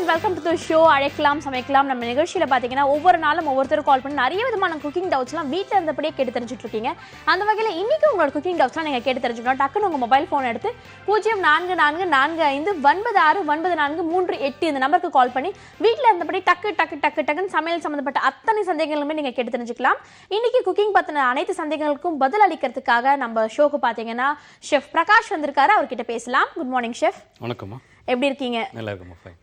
Welcome to the show. அழைக்கலாம் சமைக்கலாம். நம்ம நிகழ்ச்சியில் பார்த்தீங்கன்னா ஒவ்வொரு நாளும் ஒவ்வொருத்தரும் கால் பண்ணி நிறைய விதமான குக்கிங் டவுட்ஸ்லாம் வீட்டில் இருந்தபடியே கேட்டு தெரிஞ்சுட்டு இருக்கீங்க. அந்த வகையில் இன்னைக்கு உங்களோட குக்கிங் டவுட்ஸ்லாம் நீங்கள் கேட்டு தெரிஞ்சுக்கணும். டக்குன்னு உங்கள் மொபைல் ஃபோன் எடுத்து 0444459438 இந்த நம்பருக்கு கால் பண்ணி வீட்டில் இருந்தபடி டக்குன்னு சமையல் சம்மந்தப்பட்ட அத்தனை சந்தேகங்களுமே நீங்கள் கேட்டு தெரிஞ்சுக்கலாம். இன்னைக்கு குக்கிங் பற்றின அனைத்து சந்தேகங்களுக்கும் பதில் அளிக்கிறதுக்காக நம்ம ஷோக்கு பார்த்தீங்கன்னா ஷெஃப் பிரகாஷ் வந்திருக்காரு. அவர்கிட்ட பேசலாம். Good morning chef. வணக்கம்மா. எப்படி இருக்கீங்க? நல்லா இருக்குமா. ஃபைன்.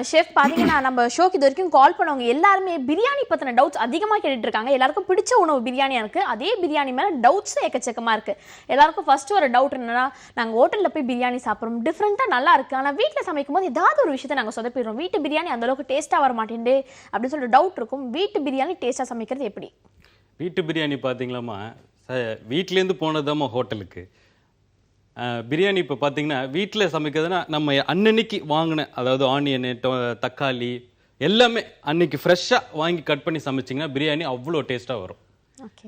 ஷெஃப் பாத்தீங்கன்னா நம்ம ஷோக்கு இது வரைக்கும் கால் பண்ணவங்க எல்லாருமே பிரியாணி பத்தின டவுட்ஸ் அதிகமா கேட்டுட்டு இருக்காங்க. எல்லாருக்கும் பிடிச்ச உணவு பிரியாணியா இருக்கு. அதே பிரியாணி மேல டவுட்ஸ் எக்கச்சக்கமா இருக்கு. எல்லாருக்கும் ஃபர்ஸ்ட் ஒரு டவுட் என்னன்னா, நாங்க ஹோட்டல்ல போய் பிரியாணி சாப்பிடுறோம், டிஃப்ரெண்டா நல்லா இருக்கு, ஆனா வீட்டுல சமைக்கும் போது ஏதாவது ஒரு விஷயத்தை நாங்க சொதப்பிடுறோம், வீட்டு பிரியாணி அந்த அளவுக்கு டேஸ்டா வர மாட்டேங்குது அப்படின்னு சொல்லிட்டு டவுட் இருக்கும். வீட்டு பிரியாணி டேஸ்டா சமைக்கிறது எப்படி? வீட்டு பிரியாணி பார்த்தீங்களாம்மா, வீட்டிலேருந்து போனதாம்மா ஹோட்டலுக்கு. பிரியாணி இப்போ பார்த்தீங்கன்னா வீட்டில் சமைக்கிறதுனா நம்ம அன்னன்னைக்கு வாங்கின, அதாவது ஆனியனு, தக்காளி எல்லாமே அன்னைக்கு ஃப்ரெஷ்ஷாக வாங்கி கட் பண்ணி சமைச்சிங்கன்னா பிரியாணி அவ்வளோ டேஸ்ட்டாக வரும்.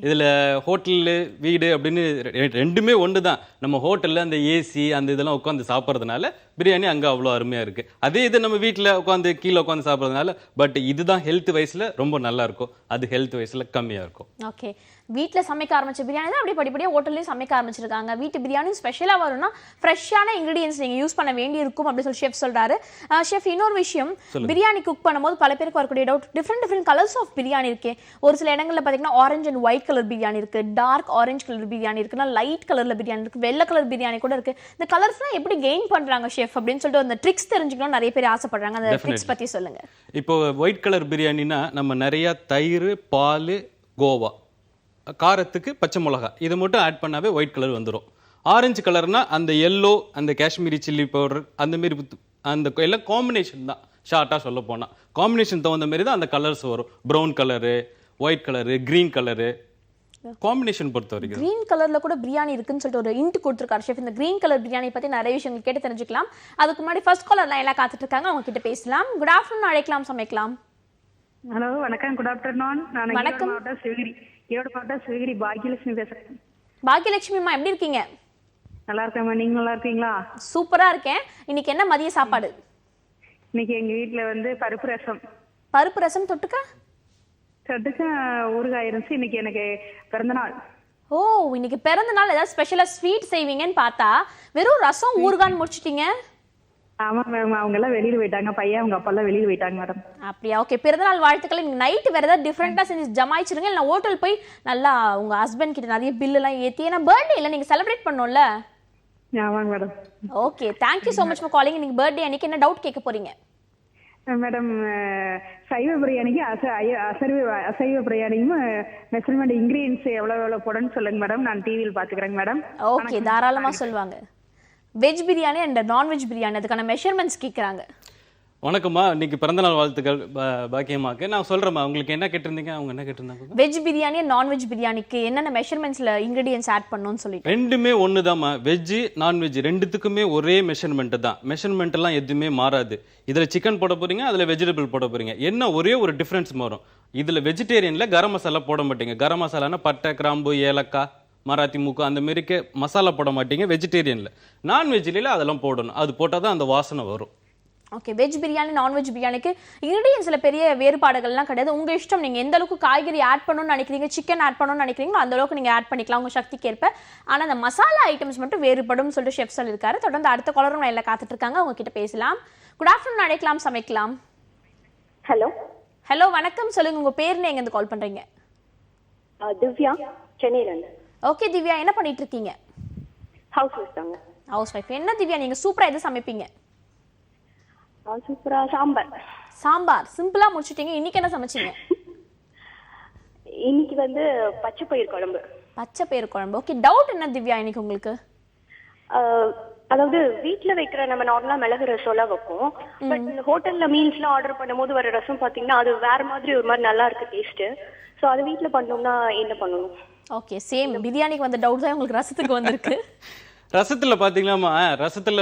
இதில் ஹோட்டலு வீடு அப்படின்னு ரெண்டுமே ஒன்று தான். நம்ம ஹோட்டலில் அந்த ஏசி அந்த இதெல்லாம் உட்காந்து சாப்பிட்றதுனால பிரியாணி அங்கே அவ்வளோ அருமையாக இருக்குது. அதே இது நம்ம வீட்டில் உட்காந்து கீழே உட்காந்து சாப்பிட்றதுனால பட் இதுதான் ஹெல்த் வைஸில் ரொம்ப நல்லா இருக்கும், அது ஹெல்த் வைஸில் கம்மியாக இருக்கும். ஓகே, வீட்டில் சமைக்க ஆரம்பிச்ச பிரியாணி தான் அப்படி படிப்படியாக ஹோட்டல்லையும் சமைக்க ஆரம்பிச்சிருக்காங்க. வீட்டு பிரியாணி ஸ்பெஷலாக வரும்னா ஃப்ரெஷ்ஷான இன்க்ரீடியன்ஸ் நீங்கள் யூஸ் பண்ண வேண்டி இருக்கும் அப்படின்னு சொல்லி ஷெஃப் சொல்கிறாரு. ஷெஃப், இன்னொரு விஷயம், பிரியாணி குக் பண்ணும்போது பல பேருக்கு வரக்கூடிய doubt, different colours of biryani இருக்கே. ஒரு சில இடங்களில் பார்த்தீங்கன்னா orange and white colour biryani இருக்குது, டார்க் ஆரஞ்சு கலர் பிரியாணி இருக்குன்னா லைட் கலரில் பிரியாணி இருக்குது, வெள்ளை கலர் பிரியாணி கூட இருக்குது. இந்த கலர்ஸ்லாம் எப்படி கெயின் பண்ணுறாங்க ஷெஃப் அப்படின்னு சொல்லிட்டு அந்த ட்ரிக்ஸ் தெரிஞ்சுக்கணும் நிறைய பேர் ஆசைப்படுறாங்க. அந்த ட்ரிக்ஸ் பற்றி சொல்லுங்கள். இப்போ ஒயிட் கலர் பிரியாணினா நம்ம நிறையா தயிர், பால், கோவா, காரத்துக்கு பச்சை மிளகா இதை மட்டும் ஆட் பண்ணாவே ஒயிட் கலர் வந்துடும். ஆரஞ்சு கலர்னா அந்த எல்லோ, அந்த காஷ்மீரி சில்லி பவுடர், அந்த மாரி அந்த எல்லாம் காம்பினேஷன் தான். ஷார்ட்டாக சொல்ல போனால் காம்பினேஷன் தகுந்த மாரி தான் அந்த கலர்ஸ் வரும். Brown colour, white colour, green colour, combination பொறுத்த வரைக்கும். கிரீன் கலர்ல கூட பிரியாணி இருக்குன்னு சொல்லிட்டு ஒரு இன்ட் கொடுத்துருக்காரு ஷெஃப். இந்த கிரீன் கலர் பிரியாணி பத்தி நிறைய விஷயங்கள் கேட்டு தெரிஞ்சுக்கலாம். அதுக்கு முன்னாடி ஃபர்ஸ்ட் காலர்லாம் எல்லாம் காத்துட்டு இருக்காங்க, அவங்க கிட்ட பேசலாம். Good afternoon. அழைக்கலாம் சமைக்கலாம். ஹலோ, வணக்கம். Good afternoon. நான் ஈரோடு மாவட்டம் சிவகிரி பாக்கியலட்சுமி பேசுறேன். பாக்கியலட்சுமிமா, எப்படி இருக்கீங்க? நல்லா இருக்கேன். நீங்க நல்லா இருக்கீங்களா? சூப்பரா இருக்கேன். இன்னைக்கு என்ன மதிய சாப்பாடு? இன்னைக்கு எங்க வீட்டுல பருப்பு ரசம். பருப்பு ரசம் தொட்டுக்க ஊறுகாய் இருந்துச்சு. இன்னைக்கு எனக்கு பிறந்த நாள். ஓ, இன்னைக்கு பிறந்த நாள், ஏதாவது ஸ்பெஷலா ஸ்வீட் செய்வீங்கன்னு பார்த்தா வெறும் ரசம் ஊறுகான்னு முடிச்சிட்டீங்க. ஆமா மேம், அவங்க எல்லாம் வெளியில போயிட்டாங்க. பையன் அவங்க அப்பா எல்லாம் வெளியில போயிட்டாங்க மேடம். அப்படியா? ஓகே, பிறந்த நாள் வாழ்த்துக்கள். நீங்க நைட்டு வேற ஏதாவது டிஃப்ரெண்டா செஞ்சு ஜமாயிச்சிருங்க. இல்லை ஹோட்டல் போய் நல்லா உங்க ஹஸ்பண்ட் கிட்ட நிறைய பில் எல்லாம் ஏற்றி, ஏன்னா பர்த்டே இல்லை நீங்க செலிப்ரேட் பண்ணோம்ல. ஆமாங்க madam. Okay, thank you so much for calling. இன்னைக்கு பர்த்டே அன்னைக்கு என்ன டவுட் கேட்க போறீங்க? மேடம், சைவ பிரியாணிக்கு அசைவ பிரியாணியும் மெஷர்மெண்ட் இன்கிரீடியன்ஸ் எவ்வளவு போடணும்னு சொல்லுங்க மேடம். நான் டிவியில் பாத்துக்கிறேங்க மேடம். ஓகே, தாராளமா சொல்லுவாங்க. Veg biryani and non veg biryani, அதுக்கான மெஷர்மெண்ட்ஸ் கேட்குறாங்க. வணக்கம்மா, இன்னைக்கு பிறந்தநாள் வாழ்த்துக்கள் பாக்கியமாக்கு. நான் சொல்கிறேம்மா, உங்களுக்கு என்ன கேட்டிருந்தீங்க, அவங்க என்ன கேட்டிருந்தாங்க? வெஜ் பிரியாணி நான்வெஜ் பிரியாணிக்கு என்னென்ன மெஷர்மெண்ட்ஸில் இன்க்ரீடியன்ஸ் ஆட் பண்ணணும்னு சொல்லிட்டு. ரெண்டுமே ஒன்று தான்மா. வெஜ்ஜு நான்வெஜ் ரெண்டுத்துக்குமே ஒரே மெஷர்மெண்ட்டு தான். மெஷர்மெண்ட்டெல்லாம் எதுவுமே மாறாது. இதில் சிக்கன் போட போகிறீங்க, அதில் வெஜிடபிள் போட போகிறீங்க. என்ன ஒரே ஒரு டிஃப்ரென்ஸ் வரும், இதில் வெஜிடேரியனில் கரம் மசாலா போட மாட்டீங்க. கரம் மசாலானா பட்டை, கிராம்பு, ஏலக்காய், மராத்தி மூக்கு அந்த மாரிக்கு மசாலா போட மாட்டீங்க வெஜிடேரியனில். நான்வெஜ்ல அதெல்லாம் போடணும். அது போட்டால் தான் அந்த வாசனை வரும். ஓகே, வெஜ் பிரியாணி நான்வெஜ் பிரியாணிக்கு இன்க்ரீடியன்ஸில் பெரிய வேறுபாடுகள்லாம் கிடையாது. உங்கள் இஷ்டம், நீங்கள் எந்த அளவுக்கு காய்கறி ஆட் பண்ணணும்னு நினைக்கிறீங்க, சிக்கன் ஆட் பண்ணணும்னு நினைக்கிறீங்களோ அந்த அளவுக்கு நீங்கள் ஆட் பண்ணிக்கலாம் உங்கள் சக்திக்கு ஏற்ப. ஆனால் அந்த மசாலா ஐட்டம்ஸ் மட்டும் வேறுபடும் சொல்லிட்டு ஷெஃப் சொல்லியிருக்காரு. தொடர்ந்து அடுத்த காலரும் எல்லாம் காத்துட்டு இருக்காங்க, அவங்க கிட்ட பேசலாம். Good afternoon. அழைக்கலாம் சமைக்கலாம். ஹலோ. ஹலோ, வணக்கம். சொல்லுங்க, உங்கள் பேர்னு எங்கேருந்து கால் பண்ணுறீங்க? திவ்யா, சென்னையிலேருந்து. ஓகே திவ்யா, என்ன பண்ணிட்டு இருக்கீங்க? ஹவுஸ் ஒய்ஃப் தாங்க. House wife. என்ன திவ்யா, நீங்க சூப்பரா எது சமைப்பீங்க? சூப்பரா சாம்பார். சாம்பார் சிம்பிளா முடிச்சிட்டீங்க. இன்னைக்கு என்ன சமைச்சீங்க? இன்னைக்கு பச்சை பயிர் குழம்பு. பச்சை பயிர் குழம்பு. ஓகே, டவுட் என்ன திவ்யா இன்னைக்கு உங்களுக்கு? அதாவது வீட்டுல வைக்கிற நம்ம நார்மலா மிளகு ரசம் எல்லாம் வைப்போம். பட் இந்த ஹோட்டல்ல மீல்ஸ்லாம் ஆர்டர் பண்ணும்போது வர ரசம் பாத்தீங்கன்னா அது வேற மாதிரி ஒரு மாதிரி நல்லா இருக்கு டேஸ்ட். ஸோ அது வீட்டுல பண்ணோம்னா என்ன பண்ணணும்? ஓகே, சேம் பிரியாணிக்கு வந்த டவுட் தான் உங்களுக்கு ரசத்துக்கு வந்திருக்கு. ரசத்தில் பார்த்தீங்களாம்மா, ரசத்தில்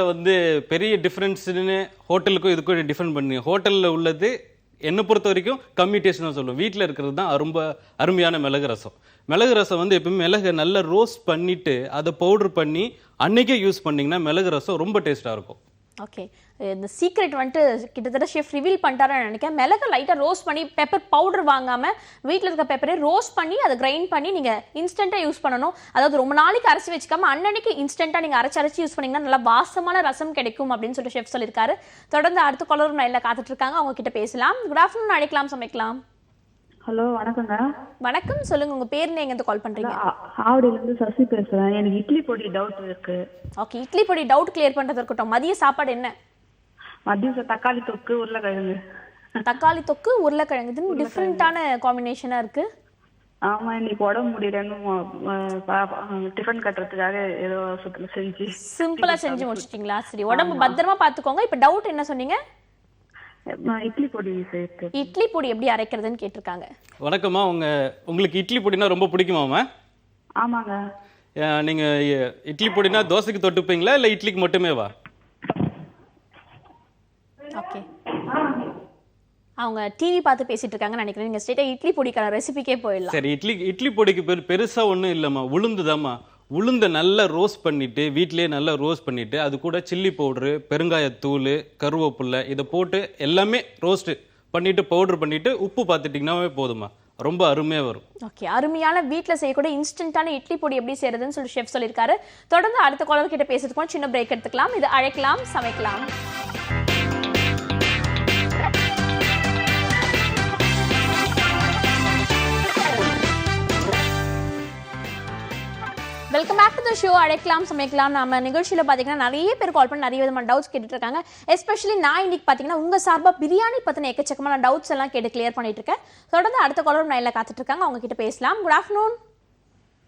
பெரிய டிஃப்ரென்ஸ்னு ஹோட்டலுக்கும் இதுக்கும் டிஃப்ரெண்ட் பண்ணி, ஹோட்டலில் உள்ளது என்னை பொறுத்த வரைக்கும் கம்மி டேஸ்ட் தான் சொல்லுவோம். வீட்டில் இருக்கிறது தான் ரொம்ப அருமையான மிளகு ரசம். மிளகு ரசம் எப்பவுமே மிளகை நல்லா ரோஸ்ட் பண்ணிவிட்டு அதை பவுடர் பண்ணி அன்றைக்கே யூஸ் பண்ணிங்கன்னா மிளகு ரசம் ரொம்ப டேஸ்ட்டாக இருக்கும். ஓகே, இந்த சீக்ரெட் வந்துட்டு கிட்டத்தட்ட ஷெஃப் ரிவீல் பண்ணிட்டாருன்னு நினைக்கிறேன். மிளகு லைட்டாக ரோஸ்ட் பண்ணி, பெப்பர் பவுடர் வாங்காமல் வீட்டில் இருக்க பெப்பரே ரோஸ்ட் பண்ணி அதை கிரைண்ட் பண்ணி நீங்கள் இன்ஸ்டண்ட்டாக யூஸ் பண்ணணும். அதாவது ரொம்ப நாளைக்கு அரைச்சி வச்சுக்காம அன்னன்னைக்கு இன்ஸ்டண்ட்டாக நீங்கள் அரைச்சி யூஸ் பண்ணிங்கன்னா நல்லா வாசமான ரசம் கிடைக்கும் அப்படின்னு சொல்லிட்டு ஷெஃப் சொல்லியிருக்காரு. தொடர்ந்து அடுத்த கொலரும் லைனில் காத்துட்டு இருக்காங்க, அவங்க கிட்ட பேசலாம். குட் ஆஃப்டர்நூன், அழைக்கலாம் சமைக்கலாம். ஹலோ வணக்கங்க. வணக்கம், சொல்லுங்க உங்க பேர், நீங்க எங்க கால் பண்றீங்க? ஆவடியிலேருந்து சசி பேசுறேன். எனக்கு இட்லி பொடி டவுட் இருக்கு. ஓகே, இட்லி பொடி டவுட் கிளியர் பண்றது இருக்கட்டும். மதிய சாப்பாடு என்ன? மதியம் தக்காளி தொக்கு உருளைக்கிழங்கு. தக்காளி தொக்கு உருளைக்கிழங்கு, இது டிஃப்ரெண்டான காம்பினேஷனா இருக்கு. ஆமா, இன்னைக்கு உடம்பு முடியலன்னு டிஃபன் கட்டுறதுக்காக ஏதோ செஞ்சு சிம்பிளா செஞ்சு முடிச்சிட்டீங்களா? சரி, உடம்பு பத்திரமா பாத்துக்கோங்க. இப்ப டவுட் என்ன சொன்னீங்க? இட்லி பொடி சேர்த்து. இட்லி பொடி எப்படி அரைக்கிறதுன்னு கேட்டிருக்காங்க. வணக்கம்மா. உங்களுக்கு இட்லி பொடினா ரொம்ப பிடிக்குமாம்மா? ஆமாங்க. நீங்க இட்லி பொடினா தோசைக்கு தொட்டுப்பீங்களா இல்லை இட்லிக்கு மட்டுமே வா? ஓகே, அவங்க டிவி பார்த்து பேசிட்டு இருக்காங்கன்னு நினைக்கிறேன். நீங்க ஸ்ட்ரெயிட்டா இட்லி பொடிக்கான ரெசிபிக்கே போயிடலாம். சரி, இட்லி பொடிக்கு பெருசா ஒன்றும் இல்லைம்மா. உளுந்துதாம்மா. உளுந்தை நல்லா ரோஸ்ட் பண்ணிட்டு, வீட்டிலேயே நல்லா ரோஸ்ட் பண்ணிட்டு, அது கூட சில்லி பவுட்ரு, பெருங்காயத்தூள், கருவேப்பில்லை இதை போட்டு எல்லாமே ரோஸ்ட் பண்ணிட்டு பவுடர் பண்ணிட்டு உப்பு பார்த்துட்டிங்கன்னாவே போதுமா, ரொம்ப அருமையாக வரும். ஓகே, அருமையான வீட்டில் செய்யக்கூடிய இன்ஸ்டன்டான இட்லி பொடி எப்படி செய்யறதுன்னு சொல்லி ஷெஃப் சொல்லியிருக்காரு. தொடர்ந்து அடுத்த காலர் கிட்ட பேசுறதுக்கு சின்ன பிரேக் எடுத்துக்கலாம். இது அழைக்கலாம் சமைக்கலாம். Welcome back to the show. அழைக்கலாம் சமைக்கலாம். நம்ம நிகழ்ச்சியில் பார்த்தீங்கன்னா நிறைய பேர் கால் பண்ணி நிறைய விதமான டவுட்ஸ் கேட்டுட்டு இருக்காங்க. எஸ்பெஷலி நான் இன்னைக்கு பார்த்தீங்கன்னா உங்கள் சார்பாக பிரியாணி பற்றின எக்கச்சக்கமான டவுட்ஸ் எல்லாம் கேட்டு கிளியர் பண்ணிட்டு இருக்கேன். தொடர்ந்து அடுத்த காலரும் லைனில் காத்துட்டு இருக்காங்க, அவங்க கிட்ட பேசலாம். Good afternoon.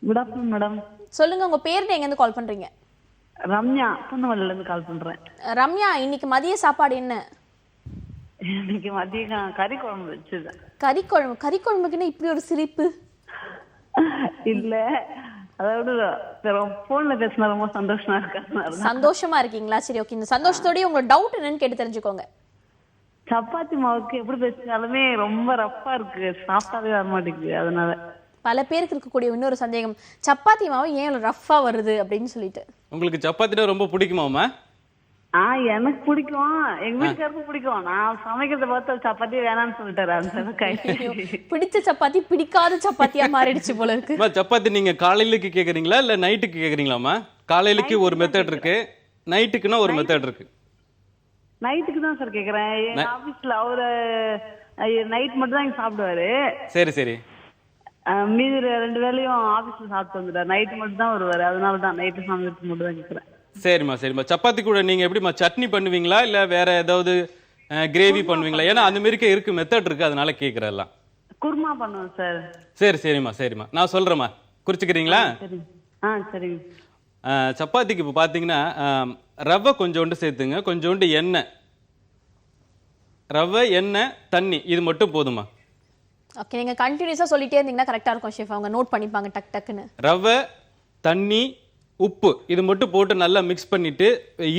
Good afternoon madam. சொல்லுங்க, உங்க பேர் எங்கேருந்து கால் பண்றீங்க? ரம்யா, பூந்தமல்லியிலேருந்து கால் பண்றேன். ரம்யா, இன்னைக்கு மதிய சாப்பாடு என்ன? இன்னைக்கு மதியம் கறி குழம்பு வச்சுதான். கறி குழம்பு? கறி குழம்புக்குன்னு இப்படி ஒரு சிரிப்பு? இல்ல, அதாவது போன்ல பேசினா ரொம்ப சந்தோஷமா இருக்காங்க. சந்தோஷமா இருக்கீங்களா? சரி, ஓகே. இந்த சந்தோஷத்தோடய உங்களோட டவுட் என்னன்னு கேட்டு தெரிஞ்சுக்கோங்க. சப்பாத்தி மாவுக்கு எப்படி பேசினாலுமே ரொம்ப ரஃப்பா இருக்கு, சாப்பிட்டாவே வர மாட்டேங்குது. அதனால பல பேருக்கு இருக்கக்கூடிய இன்னொரு சந்தேகம், சப்பாத்தி மாவு ஏன் ரஃப்பா வருது அப்படின்னு சொல்லிட்டு. உங்களுக்கு சப்பாத்தினா ரொம்ப பிடிக்குமாம்மா? எனக்கு பிடிக்கும், எங்க வீட்டுக்காருக்கும் பிடிக்கும். நான் சமைக்கிறத பார்த்து சப்பாத்தி வேணாம்னு சொல்லிட்டாரு. அந்த பிடிச்ச சப்பாத்தி பிடிக்காத சப்பாத்தியா மாறிடுச்சு போல இருக்கு. சப்பாத்தி நீங்க காலையிலுக்கு கேக்குறீங்களா இல்ல நைட்டுக்கு கேக்குறீங்களாமா? காலையிலுக்கு ஒரு மெத்தட் இருக்கு, நைட்டுக்குன்னா ஒரு மெத்தட் இருக்கு. நைட்டுக்கு தான் சார் கேக்குறேன். எங்க ஆபீஸ்ல அவரு நைட் மட்டும் தான் இங்க சாப்பிடுவாரு. சரி சரி. மீதி 2 வேளையும் ஆபீஸ்ல சாப்பிட்டு வந்துட்டாரு. நைட் மட்டும் தான் வருவாரு. அதனால தான் நைட்டு சமைக்கிறது மட்டும் தான் கேக்குறேன். சரிம்மா சரிம்மா. சப்பாத்தி கூட நீங்க எப்படிமா சட்னி பண்ணுவீங்களா இல்ல வேற ஏதாவது கிரேவி பண்ணுவீங்களா? ஏன்னா அந்த மாதிரி இருக்கு, மெத்தட் இருக்கு, அதனால கேக்குறேன். எல்லாம் குருமா பண்ணுவோம் சார். சரி சரிம்மா சரிம்மா, நான் சொல்றேம்மா, குறிச்சுக்கிறீங்களா? சரிங்க. சப்பாத்திக்கு இப்போ பார்த்தீங்கன்னா ரவை கொஞ்சோண்டு சேர்த்துங்க, கொஞ்சோண்டு எண்ணெய், ரவை எண்ணெய் தண்ணி, இது மட்டும் போதுமா? ஓகே, நீங்க கண்டினியூஸா சொல்லிட்டே இருந்தீங்கன்னா கரெக்டா இருக்கும் ஷெஃப், அவங்க நோட் பண்ணிப்பாங்க டக் டக்குன்னு. ரவை, தண்ணி, உப்பு இது மட்டும் போட்டு நல்லா மிக்ஸ் பண்ணிட்டு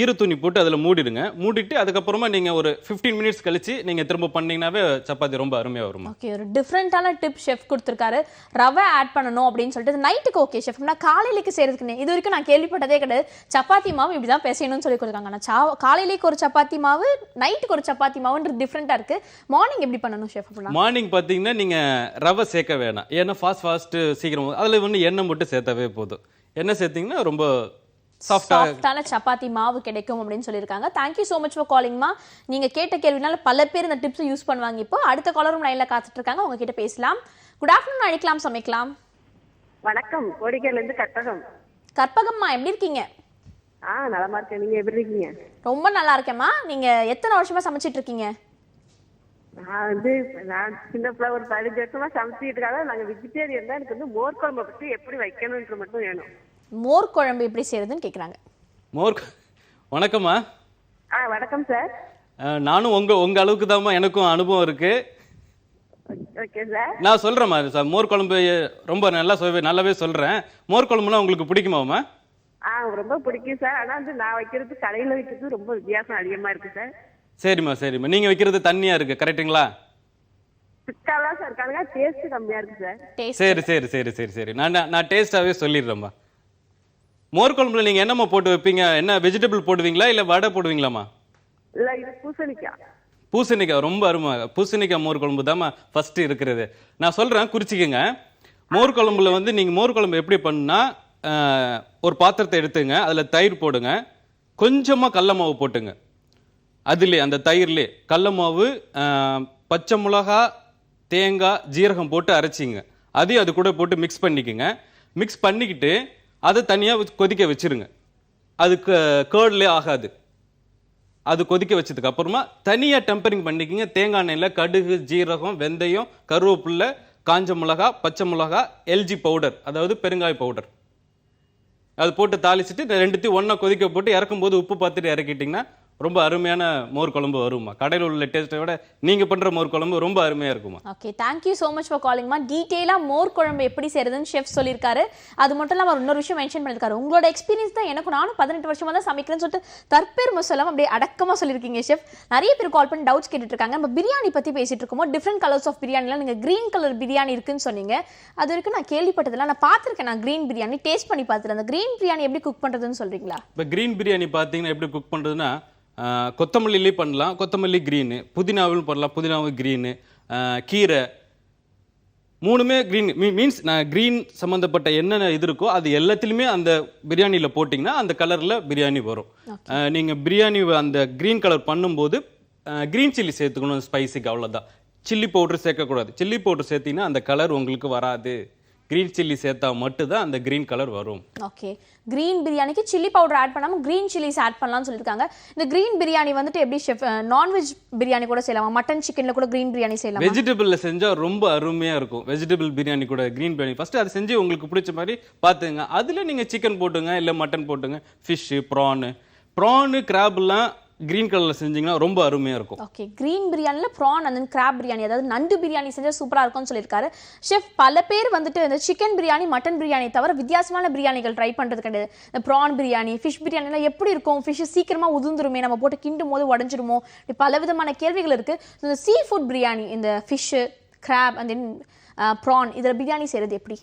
ஈர துணி போட்டு அதில் மூடிடுங்க. மூடிட்டு அதுக்கப்புறமா நீங்கள் ஒரு 15 மினிட்ஸ் கழிச்சு நீங்கள் திரும்ப பண்ணீங்கன்னாவே சப்பாத்தி ரொம்ப அருமையாக வரும். ஓகே, ஒரு டிஃப்ரெண்டான டிப் ஷெஃப் கொடுத்துருக்காரு. ரவை ஆட் பண்ணணும் அப்படின்னு சொல்லிட்டு. நைட்டுக்கு ஓகே ஷெஃப், நான் காலையிலேக்கு செய்யறதுக்கு இது வரைக்கும் நான் கேள்விப்பட்டதே கிடையாது. சப்பாத்தி மாவு இப்படி தான் பேசணும்னு சொல்லி கொடுத்துருக்காங்க. ஆனால் காலையிலேக்கு ஒரு சப்பாத்தி மாவு, நைட்டுக்கு ஒரு சப்பாத்தி மாவுன்றது டிஃப்ரெண்டாக இருக்கு. மார்னிங் எப்படி பண்ணணும் ஷெஃப்? அப்படின்னா மார்னிங் பார்த்தீங்கன்னா நீங்கள் ரவை சேர்க்க வேணாம், ஏன்னா ஃபாஸ்ட்டு சீக்கிரம் அதில் ஒன்று எண்ணெய் மட்டும் சேர்த்தாவே போதும். என்ன சேர்த்தீங்கன்னா ரொம்ப சாஃப்டான சப்பாத்தி மாவு கிடைக்கும் அப்படின்னு சொல்லியிருக்காங்க. தேங்க்யூ ஸோ மச் ஃபார் காலிங்மா. நீங்க கேட்ட கேள்வினால பல பேர் இந்த டிப்ஸ் யூஸ் பண்ணுவாங்க. இப்போ அடுத்த காலரும் லைன்ல காத்துட்டு இருக்காங்க, அவங்க கிட்ட பேசலாம். குட் ஆஃப்டர்நூன், அழைக்கலாம் சமைக்கலாம். வணக்கம், கோடிக்கையில இருந்து கற்பகம். கற்பகம்மா, எப்படி இருக்கீங்க? நலமா இருக்கேன், நீங்க எப்படி இருக்கீங்க? ரொம்ப நல்லா இருக்கேம்மா. நீங்க எத்தனை வருஷமா சமைச்சிட்டு இருக்கீங்க? நான் சின்ன பிள்ளை ஒரு 15 வருஷமா சமைச்சிட்டு இருக்காங்க. நாங்க வெஜிடேரியன் தான். எனக்கு மோர் குழம்பை பத்தி எப்படி வைக்கணும்ன்ற மட்டும் வேணும். மோர் குழம்பு எப்படி செய்யறதுன்னு கேக்குறாங்க. வணக்கம்மா. வணக்கம் சார். நானும் உங்க அளவுக்கு தான்மா எனக்கும் அனுபவம் இருக்கு. ஓகே சார், நான் சொல்றேம்மா. மோர் குழம்பு ரொம்ப நல்லாவே சொல்றேன். மோர் குழம்புனா உங்களுக்கு பிடிக்குமாம்மா? ரொம்ப பிடிக்கும் சார். ஆனா நான் வைக்கிறது கடையில வைக்கிறது ரொம்ப வித்தியாசம் அதிகமா இருக்கு சார். சரிம்மா சரிம்மா. நீங்க வைக்கிறது தண்ணியா இருக்கு, கரெக்டுங்களா? சுக்காலாம் சார் இருக்காங்க, டேஸ்ட் கம்மியா இருக்கு சார். சரி சரி சரி சரி சரி. நான் டேஸ்டாவே சொல்லிடுறேம்மா. மோர் குழம்புல நீங்க என்னம்மா போட்டு வைப்பீங்க? என்ன வெஜிடபிள் போடுவீங்களா இல்ல வடை போடுவீங்களாம்மா? இல்ல இது பூசணிக்காய். பூசணிக்காய் ரொம்ப அருமை. பூசணிக்காய் மோர் குழம்பு தான் ஃபர்ஸ்ட் இருக்கிறது. நான் சொல்றேன், குறிச்சிக்கங்க. மோர் குழம்புல வந்து நீங்க மோர் குழம்பு எப்படி பண்ணுனா, ஒரு பாத்திரத்தை எடுத்துங்க, அதுல தயிர் போடுங்க, கொஞ்சமா கடல மாவு போட்டுங்க. அதுலேயே அந்த தயிர்லேயே கடல மாவு, பச்சை மிளகா, தேங்காய், ஜீரகம் போட்டு அரைச்சிங்க. அதையும் அது கூட போட்டு மிக்ஸ் பண்ணிக்கோங்க. மிக்ஸ் பண்ணிக்கிட்டு அதை தனியாக கொதிக்க வச்சிருங்க. அது கேர்ட்லே ஆகாது. அது கொதிக்க வச்சதுக்கு அப்புறமா தனியாக டெம்பரிங் பண்ணிக்கோங்க. தேங்காய் எண்ணெயில் கடுகு, ஜீரகம், வெந்தயம், கருவேப்பிலை, காஞ்ச மிளகா, பச்சை மிளகா, எல்ஜி பவுடர், அதாவது பெருங்காய பவுடர், அது போட்டு தாளிச்சிட்டு ரெண்டுத்தையும் ஒன்றா கொதிக்க போட்டு இறக்கும்போது உப்பு பார்த்துட்டு இறக்கிட்டிங்கன்னா ரொம்ப அருமையான மோர் குழம்பு வருமா. கடையில் உள்ள டேஸ்ட்டை விட நீங்க பண்ற மோர் குழம்பு ரொம்ப அருமையா இருக்குமா. Okay, thank you so much for காலிங்மா. டீட்டெயிலா மோர் குழம்பு எப்படி செய்யறதுன்னு ஷெஃப் சொல்லியிருக்காரு. அது மட்டும் இல்லாமல் இன்னொரு விஷயம் மென்ஷன் பண்ணியிருக்காரு. உங்களோட எக்ஸ்பீரியன்ஸ் தான் எனக்கு, நானும் 18 வருஷமா தான் சமைக்கிறேன்னு சொல்லிட்டு தற்பெருமை சொல்லாம அப்படியே அடக்கமா சொல்லியிருக்கீங்க ஷெஃப். நிறைய பேர் கால் பண்ணி டவுட்ஸ் கேட்டுட்டு இருக்காங்க. நம்ம பிரியாணி பத்தி பேசிட்டு இருக்கோம். டிஃப்ரெண்ட் கலர்ஸ் ஆஃப் பிரியாணிலாம் நீங்க கிரீன் கலர் பிரியாணி இருக்குன்னு சொன்னீங்க. அது வரைக்கும் நான் கேள்விப்பட்டதில்லை. நான் பார்த்துருக்கேன், நான் கிரீன் பிரியாணி டேஸ்ட் பண்ணி பார்த்துருக்கேன். அந்த கிரீன் பிரியாணி எப்படி குக் பண்றதுன்னு சொல்றீங்களா? இப்போ கிரீன் பிரியாணி பார்த்தீங்கன்னா எப்படி குக் பண்றதுன்னா, கொத்தமல்லிலே பண்ணலாம், கொத்தமல்லி க்ரீனு, புதினாவும் பண்ணலாம், புதினாவு க்ரீனு, கீரை, மூணுமே க்ரீன். மீன்ஸ் நான் க்ரீன் சம்மந்தப்பட்ட என்னென்ன இது இருக்கோ அது எல்லாத்துலேயுமே அந்த பிரியாணியில் போட்டிங்கன்னா அந்த கலரில் பிரியாணி வரும். நீங்கள் பிரியாணி அந்த க்ரீன் கலர் பண்ணும்போது க்ரீன் சில்லி சேர்த்துக்கணும் ஸ்பைஸுக்கு, அவ்வளோதான். சில்லி பவுடர் சேர்க்கக்கூடாது. சில்லி பவுடர் சேர்த்திங்கன்னா அந்த கலர் உங்களுக்கு வராது. கிரீன் சில்லி சேர்த்தா மட்டும்தான் அந்த கிரீன் கலர் வரும். ஓகே, கிரீன் பிரியாணிக்கு சில்லி பவுடர் ஆட் பண்ணாம கிரீன் சில்லிஸ் ஆட் பண்ணலாம்னு சொல்லிருக்காங்க. இந்த கிரீன் பிரியாணி வந்துட்டு எப்படி ஷெஃப், நான்வெஜ் பிரியாணி கூட செய்யலாமா? மட்டன் சிக்கன்ல கூட கிரீன் பிரியாணி செய்யலாமா? வெஜிடபிள்ல செஞ்சா ரொம்ப அருமையா இருக்கும். வெஜிடபிள் பிரியாணி கூட கிரீன் பிரியாணி ஃபர்ஸ்ட் அதை செஞ்சு உங்களுக்கு பிடிச்ச மாதிரி பார்த்துங்க. அதுல நீங்க சிக்கன் போட்டுங்க, இல்ல மட்டன் போட்டுங்க, ஃபிஷ், ப்ரான், கிராப்லாம் கிரீன் கலர்ல செஞ்சீங்கன்னா ரொம்ப அருமையா இருக்கும். ஓகே, கிரீன் பிரியாணில ப்ரான் அண்ட் கிராப் பிரியாணி, அதாவது நண்டு பிரியாணி செஞ்சா சூப்பரா இருக்கும்னு சொல்லியிருக்காரு ஷெஃப். பல பேர் வந்துட்டு இந்த சிக்கன் பிரியாணி, மட்டன் பிரியாணி தவிர வித்தியாசமான பிரியாணிகள் ட்ரை பண்றது கிடையாது. இந்த ப்ரான் பிரியாணி, ஃபிஷ் பிரியாணிலாம் எப்படி இருக்கும்? ஃபிஷ் சீக்கிரமா உதிர்ந்துருமே, நம்ம போட்டு கிண்டும் போது உடஞ்சிருமோ, பல விதமான கேள்விகள் இருக்கு. இந்த சீ ஃபுட் பிரியாணி, இந்த fish, crab and then prawn, இதில் பிரியாணி செய்கிறது எப்படி?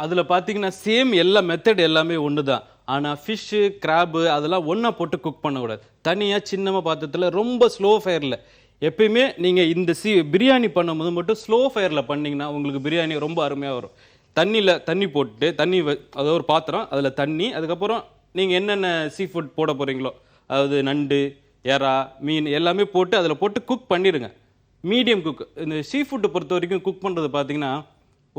அதில் பார்த்தீங்கன்னா சேம் எல்லா மெத்தட் எல்லாமே ஒன்று தான். ஆனால் ஃபிஷ்ஷு, கிராப்பு அதெல்லாம் ஒன்றா போட்டு குக் பண்ணக்கூடாது. தனியாக சின்னமாக பாத்திரத்தில் ரொம்ப ஸ்லோ ஃபயரில் எப்பயுமே நீங்கள் இந்த பிரியாணி பண்ணும்போது மட்டும் ஸ்லோ ஃபயரில் பண்ணிங்கன்னா உங்களுக்கு பிரியாணி ரொம்ப அருமையாக வரும். தண்ணி போட்டு அதாவது ஒரு பாத்திரம், அதில் தண்ணி, அதுக்கப்புறம் நீங்கள் என்னென்ன சீ ஃபுட் போட போகிறீங்களோ, அதாவது நண்டு, எறா, மீன் எல்லாமே போட்டு அதில் போட்டு குக் பண்ணிடுங்க. Medium cook. இந்த சீ ஃபுட்டை பொறுத்த வரைக்கும் குக் பண்ணுறது பார்த்தீங்கன்னா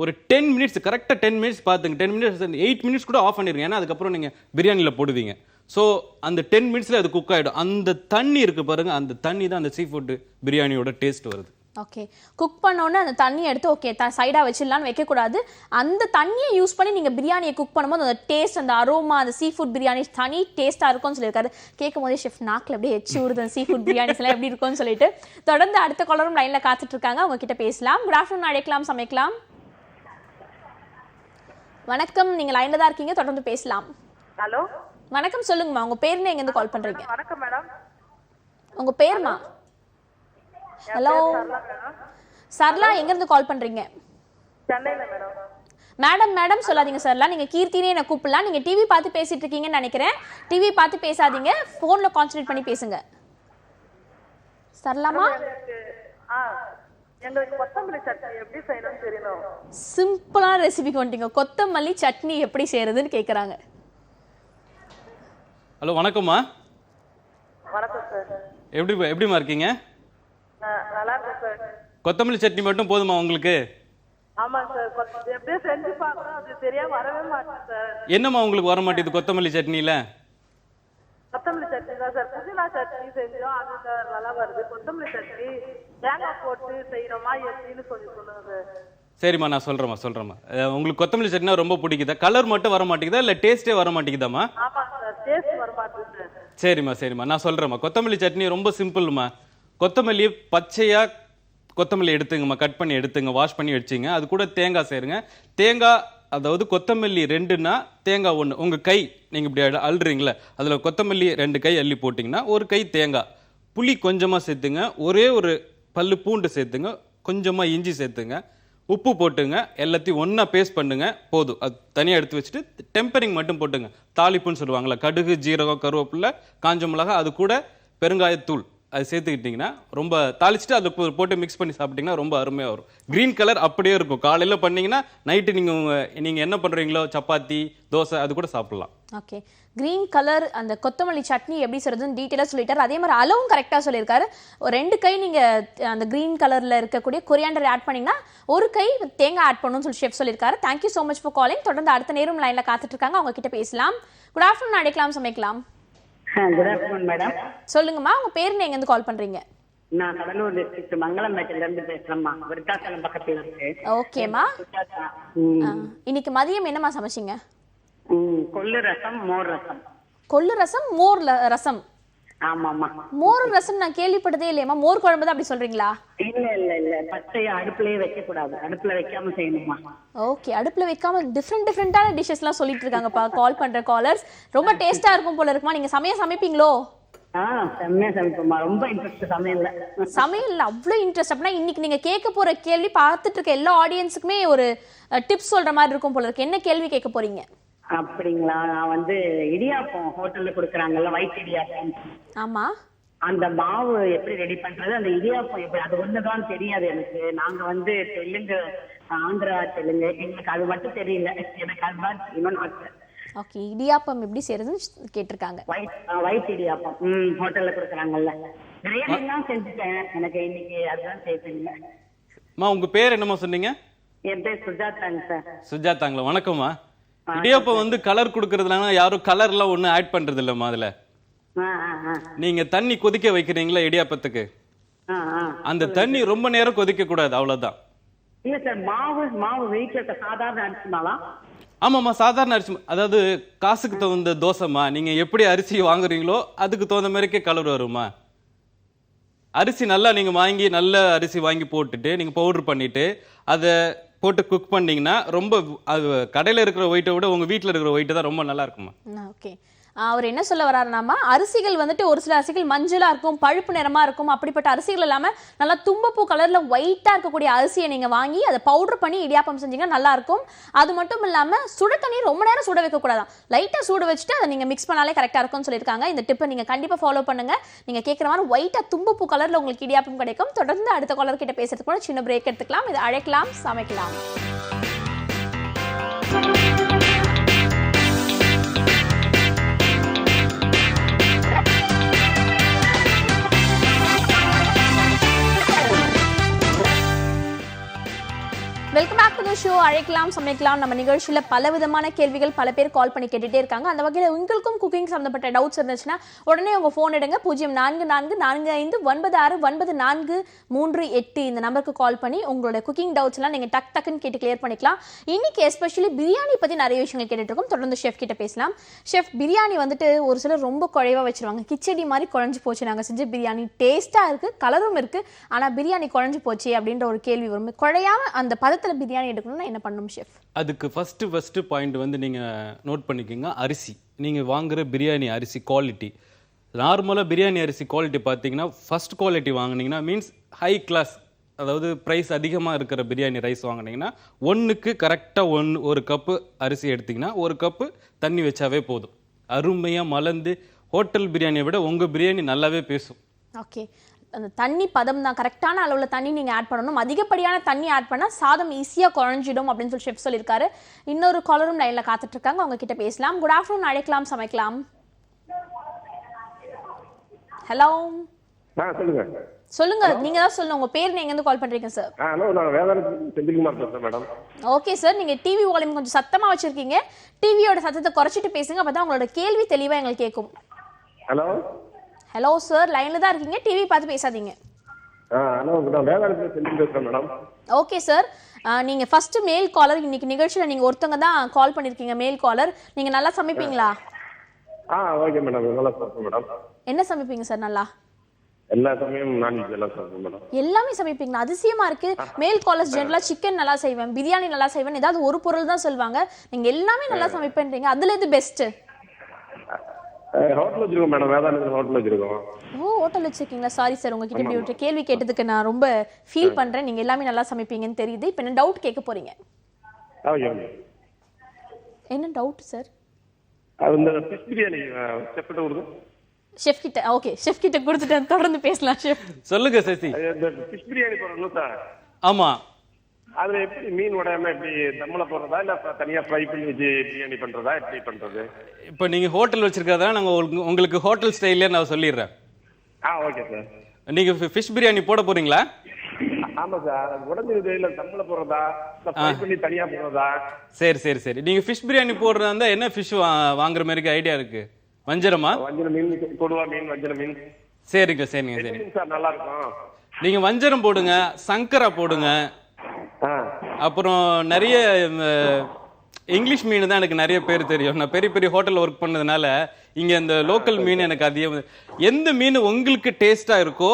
ஒரு 10 மினிட்ஸ், கரெக்டாக 10 மினிட்ஸ் பார்த்துங்க. 10 மினிட்ஸ் 8 மினிட்ஸ் கூட ஆஃப் பண்ணிடுங்க. ஏன்னா அதுக்கப்புறம் நீங்கள் பிரியாணியில் போடுவீங்க. ஸோ அந்த 10 மினிட்ஸில் அது குக் ஆகிடும். அந்த தண்ணி இருக்குது பாருங்கள், அந்த தண்ணி தான் அந்த சீ ஃபுட்டு பிரியாணியோட டேஸ்ட் வருது. ஓகே, குக் பண்ணோன்னே அந்த தண்ணி எடுத்து ஓகே சைடாக வச்சிடலான்னு வைக்கக்கூடாது. அந்த தண்ணியை யூஸ் பண்ணி நீங்கள் பிரியாணியை குக் பண்ணும்போது அந்த டேஸ்ட், அந்த அரோமா, அந்த சீ ஃபுட் பிரியாணி தனி டேஸ்ட்டாக இருக்கும்னு சொல்லியிருக்காரு. கேட்கும் போதே ஷெஃப் நாக்கில் அப்படியே எச்சி ஊறுது, அந்த சீ ஃபுட் பிரியாணிஸ் எல்லாம் எப்படி இருக்கும்னு சொல்லிட்டு. தொடர்ந்து அடுத்த காலரும் லைனில் காத்துட்டு இருக்காங்க, அவங்க கிட்ட பேசலாம். குட் ஆஃப்டர்நூன், அழைக்கலாம், சமைக்கலாம். வணக்கம், நீங்க லைன்ல தான் இருக்கீங்க, தொடர்ந்து பேசலாம். ஹலோ, வணக்கம், சொல்லுங்கம்மா. உங்க பேர் எங்க இருந்து கால் பண்றீங்க? வணக்கம் மேடம். உங்க பேர்மா? ஹலோ சர்லா, எங்க இருந்து கால் பண்றீங்க? சென்னையில மேடம். மேடம் சொல்லாதீங்க சர்லா, நீங்க கீர்த்தினே என்ன கூப்பிடலாம். நீங்க டிவி பார்த்து பேசிட்டு இருக்கீங்கன்னு நினைக்கிறேன். டிவி பார்த்து பேசாதீங்க, போன்ல கான்சென்ட்ரேட் பண்ணி பேசுங்க. சர்லாமா, எங்களுக்கு கொத்தமல்லி சட்னி எப்படி செய்யணும்னு தெரியணும். சிம்பிளான ரெசிபிக்கு வந்துட்டீங்க. கொத்தமல்லி சட்னி எப்படி செய்யறதுன்னு கேக்குறாங்க. ஹலோ, வணக்கம்மா. வணக்கம் சார். எப்படிமா இருக்கீங்க? நல்லா இருக்கும் சார். கொத்தமல்லி சட்னி மட்டும் போதுமா உங்களுக்கு? ஆமா சார், எப்படியும் செஞ்சு பார்க்கணும், அது தெரியாம வரவே மாட்டேன் சார். என்னம்மா உங்களுக்கு வர மாட்டேங்குது கொத்தமல்லி சட்னியில்? கொத்தமல்லி சட்னி தான் சார். புதினா சட்னி செஞ்சோம், அது சார் நல்லா வருது. கொத்தமல்லி சட்னி தேங்காய் போட்டு செய்யறோமா எப்படின்னு கொஞ்சம் சொல்லுங்க சார். சரிம்மா, நான் சொல்கிறேம்மா. உங்களுக்கு கொத்தமல்லி சட்னினா ரொம்ப பிடிக்குதா? கலர் மட்டும் வர மாட்டேங்குதா இல்லை டேஸ்ட்டே வர மாட்டேங்குதாம்மா? ஆமா சார், டேஸ்ட் வர மாட்டேங்குது சார். சரிம்மா, நான் சொல்கிறேம்மா. கொத்தமல்லி சட்னி ரொம்ப சிம்பிள்மா. கொத்தமல்லி பச்சையாக கொத்தமல்லி எடுத்துங்கம்மா, கட் பண்ணி எடுத்துங்க, வாஷ் பண்ணி வச்சுங்க. அது கூட தேங்காய் சேருங்க. தேங்காய், அதாவது கொத்தமல்லி 2ன்னா தேங்காய் 1. உங்கள் கை நீங்கள் இப்படி அள்ளுறீங்களே, அதில் கொத்தமல்லி 2 கை அள்ளி போட்டிங்கன்னா 1 கை தேங்காய். புளி கொஞ்சமாக சேர்த்துங்க, ஒரே ஒரு பல்லு பூண்டு சேர்த்துங்க, கொஞ்சமாக இஞ்சி சேர்த்துங்க, உப்பு போட்டுங்க, எல்லாத்தையும் ஒன்றா பேஸ்ட் பண்ணுங்க, போதும். அது தனியாக எடுத்து வச்சுட்டு டெம்பரிங் மட்டும் போட்டுங்க. தாளிப்புன்னு சொல்லுவாங்களே, கடுகு, ஜீரகம், கருவேப்பிலை, காஞ்ச மிளகாய், அது கூட பெருங்காயத்தூள் அது சேர்த்துக்கிட்டிங்கன்னா ரொம்ப தாளிச்சுட்டு அதில் போட்டு மிக்ஸ் பண்ணி சாப்பிட்டிங்கன்னா ரொம்ப அருமையாக வரும். க்ரீன் கலர் அப்படியே இருக்கும். காலையில் பண்ணீங்கன்னா நைட்டு நீங்கள் என்ன பண்ணுறீங்களோ சப்பாத்தி தோசை அது கூட சாப்பிட்லாம். ஓகே, கிரீன் கலர் அந்த கொத்தமல்லி சட்னி எப்படி சொல்றதுன்னு டீட்டெயிலாக சொல்லிட்டாரு. அதே மாதிரி அளவும் கரெக்டாக சொல்லியிருக்காரு. ஒரு 2 கை நீங்கள் அந்த கிரீன் கலரில் இருக்கக்கூடிய கொரியாண்டர் ஆட் பண்ணிங்கன்னா 1 கை தேங்காய் ஆட் பண்ணணும்னு சொல்லி ஷெஃப் சொல்லியிருக்காரு. Thank you so much for calling. தொடர்ந்து அடுத்த நேரம் லைனில் காத்துட்டு இருக்காங்க, அவங்க கிட்ட பேசலாம். குட் ஆஃப்டர்நூன், அழைக்கலாம் சமைக்கலாம். Good afternoon madam. சொல்லுங்கம்மா, உங்க பேர் எங்கேருந்து கால் பண்றீங்க? நான் கடலூர் டிஸ்ட்ரிக்ட் மங்களம்பேட்டையில இருந்து பேசுறேம்மா. விருத்தாச்சலம் பக்கத்துல இருக்கு. ஓகேம்மா, இன்னைக்கு மதியம் என்னம்மா சமைச்சிங்க? கொள்ளு ரசம், மோர் ரசம். கொள்ளு ரசம், மோர் ரசம். ஆமாம்மா. மோர் ரசம் நான் கேள்விப்பட்டதே இல்லையம்மா. மோர் குழம்பு தான் அப்படி சொல்றீங்களா? இல்ல இல்ல இல்ல, பச்சையா அடுப்புலயே வைக்க கூடாது, அடுப்புல வைக்காம செய்யணுமா? ஓகே, அடுப்புல வைக்காம டிஃப்ரெண்டான டிஷ்ஷஸ்லாம் சொல்லிட்டு இருக்காங்கப்பா கால் பண்ற காலர்ஸ். ரொம்ப டேஸ்டா இருக்கும் போல இருக்குமா? நீங்க சமைப்பீங்களோ? செம்மையா சமைப்போம்மா. ரொம்ப இன்ட்ரெஸ்ட் சமையல்ல. சமையல்ல அவ்வளோ இன்ட்ரெஸ்ட். அப்படின்னா இன்னைக்கு நீங்க கேட்க போற கேள்வி பார்த்துட்டு இருக்க எல்லா ஆடியன்ஸுக்குமே ஒரு டிப்ஸ் சொல்ற மாதிரி இருக்கும் போல இருக்கு. என்ன கேள்வி கேட்க போறீங்க? அப்படிங்களா? நான் இடியாப்பம் ஹோட்டல்ல கொடுக்குறாங்கல்ல, ஒயிட் இடியாப்பம். ஆமா, அந்த மாவு எப்படி ரெடி பண்றது, அந்த இடியாப்பம் எப்படி, அது ஒண்ணுதான் தெரியாது எனக்கு. நாங்க தெலுங்கு, ஆந்திரா தெலுங்கு, எங்களுக்கு அது மட்டும் தெரியல. எனக்கு அதுதான் இன்னொன்னு ஆசை. ஓகே, இடியாப்பம் எப்படி செய்யறதுன்னு கேட்டிருக்காங்க. ஒயிட் இடியாப்பம் ஹோட்டல்ல கொடுக்குறாங்கல்ல. பிரியாணிலாம் செஞ்சுட்டேன், எனக்கு இன்னைக்கு அதுதான் செய்யுங்க. உங்க பேர் என்னம்மா சொன்னீங்க? என் பேர் சுஜாதாங்க சார். சுஜாதாங்களா, வணக்கம்மா. இடியாப்பம் கலர் கொடுக்கறதுனால யாரும் கலர்லாம் ஒன்றும் ஆட் பண்றது இல்லைம்மா. அதுல நீங்க தண்ணி கொதிக்க வைக்கிறீங்களா இடியாப்பத்துக்கு, அந்த தண்ணி ரொம்ப நேரம் கொதிக்க கூடாது, அவ்வளவுதான். இல்ல சார், மாவு வெயிட்ல சாதாரண அரிசிமாவா? ஆமாம்மா, சாதாரண அரிசி. அதாவது காசுக்கு தகுந்த தோசைம்மா. நீங்க எப்படி அரிசி வாங்குறீங்களோ அதுக்கு தகுந்த மாதிரிக்கே கலர் வருமா. அரிசி நல்லா நீங்க வாங்கி நல்ல அரிசி வாங்கி போட்டுட்டு நீங்க பவுடர் பண்ணிட்டு அதை போட்டு குக் பண்ணீங்கன்னா ரொம்ப அது கடையில் இருக்கிற ஒயிட்டை விட உங்க வீட்டில் இருக்கிற ஒயிட்டு தான் ரொம்ப நல்லா இருக்குமா. ஓகே, அவர் என்ன சொல்ல வர்றாருனாமா, அரிசிகள் ஒரு சில அரிசிகள் மஞ்சளா இருக்கும், பழுப்பு நிறமா இருக்கும். அப்படிப்பட்ட அரிசிகள் இல்லாம நல்லா தும்பப்பூ கலர்ல ஒயிட்டா இருக்கக்கூடிய அரிசியை நீங்க வாங்கி அதை பவுடர் பண்ணி இடியாப்பம் செஞ்சீங்கன்னா நல்லா இருக்கும். அது மட்டும் இல்லாம சுட தண்ணி ரொம்ப நேரம் சுட வைக்க கூடாதான், லைட்டா சூட வச்சுட்டு அதை நீங்க மிக்ஸ் பண்ணாலே கரெக்டா இருக்கும்னு சொல்லியிருக்காங்க. இந்த டிப்பை நீங்க கண்டிப்பா ஃபாலோ பண்ணுங்க. நீங்க கேட்குற மாதிரி ஒயிட்டா தும்பப்பூ கலர்ல உங்களுக்கு இடியாப்பம் கிடைக்கும். தொடர்ந்து அடுத்த காலர் கிட்ட பேசுறதுக்கு கூட சின்ன பிரேக் எடுத்துக்கலாம். இதை அழைக்கலாம் சமைக்கலாம். Welcome back to the show அழைக்கலாம் சமைக்கலாம். நம்ம நிகழ்ச்சியில் பல விதமான கேள்விகள் பல பேர் கால் பண்ணி கேட்டுட்டே இருக்காங்க. அந்த வகையில் உங்களுக்கும் குக்கிங் சம்மந்தப்பட்ட டவுட்ஸ் இருந்துச்சுன்னா உடனே உங்கள் ஃபோன் எடுங்க. 0444459438 இந்த நம்பருக்கு கால் பண்ணி உங்களோட குக்கிங் டவுட்ஸ்லாம் நீங்கள் டக்குன்னு கேட்டு கிளியர் பண்ணிக்கலாம். இன்னைக்கு எஸ்பெஷலி பிரியாணி பற்றி நிறைய விஷயங்கள் கேட்டுட்டு இருக்கோம். தொடர்ந்து ஷெஃப் கிட்ட பேசலாம். ஷெஃப், பிரியாணி ஒரு சிலர் ரொம்ப குழைவாக வச்சிருவாங்க. கிச்சடி மாதிரி குழஞ்சு போச்சு, நாங்கள் செஞ்ச பிரியாணி டேஸ்ட்டாக இருக்குது, கலரும் இருக்குது, ஆனால் பிரியாணி குழஞ்சு போச்சு அப்படின்ற ஒரு கேள்வி வரும். குழையாம அந்த பதத்தில் பிரியாணி எடுக்கணும்னா என்ன பண்ணணும் ஷெஃப்? அதுக்கு ஃபர்ஸ்ட் பாயிண்ட் நீங்க நோட் பண்ணிக்கோங்க. அரிசி, நீங்க வாங்குற பிரியாணி அரிசி குவாலிட்டி. நார்மலா பிரியாணி அரிசி குவாலிட்டி பார்த்தீங்கன்னா ஃபர்ஸ்ட் குவாலிட்டி வாங்கினீங்கன்னா மீன்ஸ் ஹை கிளாஸ், அதாவது ப்ரைஸ் அதிகமாக இருக்கிற பிரியாணி ரைஸ் வாங்கினீங்கன்னா ஒன்றுக்கு கரெக்டாக ஒரு கப்பு அரிசி எடுத்திங்கன்னா 1 கப்பு தண்ணி வச்சாவே போதும். அருமையாக மலர்ந்து ஹோட்டல் பிரியாணியை விட உங்கள் பிரியாணி நல்லாவே பேசும். ஓகே, அந்த தண்ணி பதம் தான், கரெக்டான அளவில் தண்ணி நீங்கள் ஆட் பண்ணணும். அதிகப்படியான தண்ணி ஆட் பண்ணால் சாதம் ஈஸியாக குழஞ்சிடும் அப்படின்னு சொல்லி ஷெஃப் சொல்லியிருக்காரு. இன்னொரு காலரும் லைனில் காத்துட்டு இருக்காங்க, அவங்க கிட்ட பேசலாம். குட் ஆஃப்டர்நூன், அழைக்கலாம் சமைக்கலாம். ஹலோ, சொல்லுங்க, நீங்க தான் சொல்லணும். உங்க பேர் எங்க இருந்து கால் பண்றீங்க சார்? நான் வேதாரண்யம் செந்தில்குமார் பேசுறேன் மேடம். ஓகே சார், நீங்க டிவி வால்யூம் கொஞ்சம் சத்தமா வச்சிருக்கீங்க. டிவியோட சத்தத்தை குறைச்சிட்டு பேசுங்க, அப்பதான் உங்களோட கேள்வி தெளிவா எங்களுக்கு கேட்கும். ஹலோ ஹலோ சார், லைன்ல தான் இருக்கீங்க, டிவி பார்த்து பேசாதீங்க. ஹலோ, நான் வேதாரண்யம் செந்தில் பேசுறேன் மேடம். ஓகே சார், நீங்க ஃபர்ஸ்ட் மேல் காலர். இன்னைக்கு நிகழ்ச்சியில நீங்க ஒருத்தங்க தான் கால் பண்ணிருக்கீங்க, மேல் காலர். நீங்க நல்லா சமைப்பீங்களா? ஓகே மேடம், நல்லா சமைப்பேன் மேடம். என்ன சமைப்பீங்க சார் நல்லா? எல்லா சமயம் நான்வெஜ் எல்லாம் சமைப்பேன் மேடம். எல்லாமே சமைப்பீங்களா? அதிசயமா இருக்கு. மேல் காலர்ஸ் ஜெனரலா சிக்கன் நல்லா செய்வேன், பிரியாணி நல்லா செய்வேன், ஏதாவது ஒரு பொருள் தான் சொல்லுவாங்க. நீங்க எல்லாமே நல்லா சமைப்பேன்றீங்க, அதுல எது பெஸ்ட்? ஹோட்டல் வச்சிருக்கோம் மேடம், வேதாரண்யத்தில் ஹோட்டல் வச்சிருக்கோம். ஹோட்டல் வச்சிருக்கீங்களா? சாரி சார், உங்ககிட்ட இப்படி ஒரு கேள்வி கேட்டதுக்கு நான் ரொம்ப ஃபீல் பண்றேன். நீங்க எல்லாமே நல்லா சமைப்பீங்கன்னு தெரியுது. இப்போ என்ன டவுட் கேட்க போறீங்க? என்ன டவுட் சார்? இந்த ஃபிஷ் பிரியாணி செப்பரேட் கொடுங்க. ஷெஃப் கிட்ட ஓகே, ஷெஃப் கிட்ட கொடுத்துட்டு தொடர்ந்து பேசலாம் ஷெஃப். சொல்லுங்க சசி. இந்த ஃபிஷ் பிரியாணி போடுறோம் சார், ஆமா, அதுல எப்படி மீன் உடையாம எப்படி தம்முல போடுறதா இல்ல தனியா ஃப்ரை பண்ணி வச்சு பிரியாணி பண்றதா, எப்படி பண்றது? இப்போ நீங்க ஹோட்டல் வச்சிருக்கிறதா நாங்க உங்களுக்கு ஹோட்டல் ஸ்டைல்லே நான் சொல்லிடுறேன். Okay sir. நீங்க ஃபிஷ் பிரியாணி போட போறீங்களா? ஆமா சார். உடஞ்சிருது இல்ல தம்முல போடுறதா இல்ல ஃப்ரை பண்ணி தனியா போடுறதா? சரி சரி சரி. நீங்க ஃபிஷ் பிரியாணி போடுறதா இருந்தா என்ன ஃபிஷ் வாங்குற மாதிரி ஐடியா இருக்கு? வஞ்சரமா? வஞ்சர மீன், கொடுவா மீன், வஞ்சர மீன். சரிங்க சரிங்க சரி சார் நல்லா இருக்கும். நீங்க வஞ்சரம் போடுங்க, சங்கரா போடுங்க, அப்புறம் நிறைய இங்கிலீஷ் மீன் தான் எனக்கு நிறைய பேர் தெரியும். நான் பெரிய பெரிய ஹோட்டல் ஒர்க் பண்ணதுனால இங்க இந்த லோக்கல் மீன் எனக்கு அதிகம். எந்த மீன் உங்களுக்கு டேஸ்டா இருக்கோ